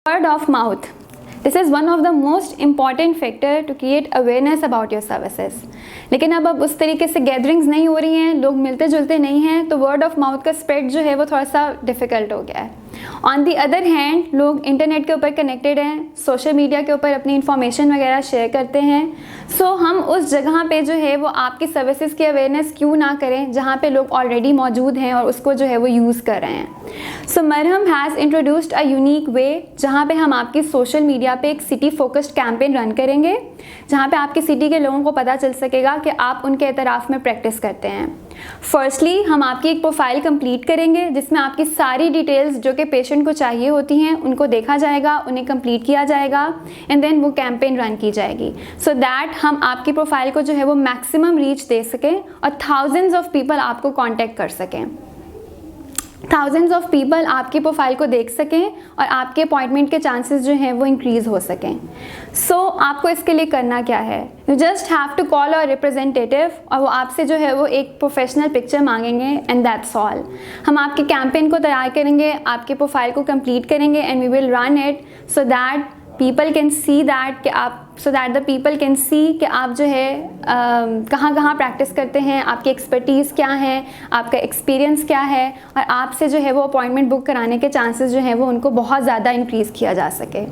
Word of mouth. This is one of the most important factor to create awareness about your services. लेकिन अब उस तरीके से gatherings नहीं हो रही हैं, लोग मिलते जुलते नहीं हैं, तो वर्ड ऑफ माउथ का स्प्रेड जो है वो थोड़ा सा डिफ़िकल्ट हो गया है. ऑन दी अदर हैंड लोग इंटरनेट के ऊपर कनेक्टेड हैं, सोशल मीडिया के ऊपर अपनी इन्फॉर्मेशन वगैरह शेयर करते हैं. सो हम उस जगह पे जो है वो आपकी सर्विसेज की अवेयरनेस क्यों ना करें जहाँ पे लोग ऑलरेडी मौजूद हैं और उसको जो है वो यूज़ कर रहे हैं. सो मरहम has introduced a unique way जहाँ पे हम आपकी सोशल मीडिया पे एक सिटी फोकस्ड कैंपेन रन करेंगे जहाँ पे आपकी सिटी के लोगों को पता चल सकेगा कि आप उनके एतराफ़ में प्रैक्टिस करते हैं. फर्स्टली हम आपकी एक प्रोफाइल कंप्लीट करेंगे जिसमें आपकी सारी डिटेल्स जो कि पेशेंट को चाहिए होती हैं उनको देखा जाएगा, उन्हें कंप्लीट किया जाएगा एंड देन वो कैंपेन रन की जाएगी सो दैट हम आपकी प्रोफाइल को जो है वो मैक्सिमम रीच दे सकें और थाउजेंड्स ऑफ पीपल आपको कांटेक्ट कर सकें, थाउजेंड्स ऑफ पीपल आपकी प्रोफाइल को देख सकें और आपके अपॉइंटमेंट के चांसेस जो हैं वो इंक्रीज़ हो सकें. सो आपको इसके लिए करना क्या है, you just have to call a representative और वो आपसे जो है वो एक प्रोफेशनल पिक्चर मांगेंगे एंड दैट्स ऑल. हम आपके कैंपेन को तैयार करेंगे, आपके प्रोफाइल को कंप्लीट करेंगे and we will run it so that people can see that कि आप द पीपल कैन सी कि आप जो है कहाँ कहाँ प्रैक्टिस करते हैं, आपकी एक्सपर्टीज़ क्या है, आपका एक्सपीरियंस क्या है और आपसे जो है वो अपॉइंटमेंट बुक कराने के चांसेस जो है वो उनको बहुत ज़्यादा इंक्रीज़ किया जा सके.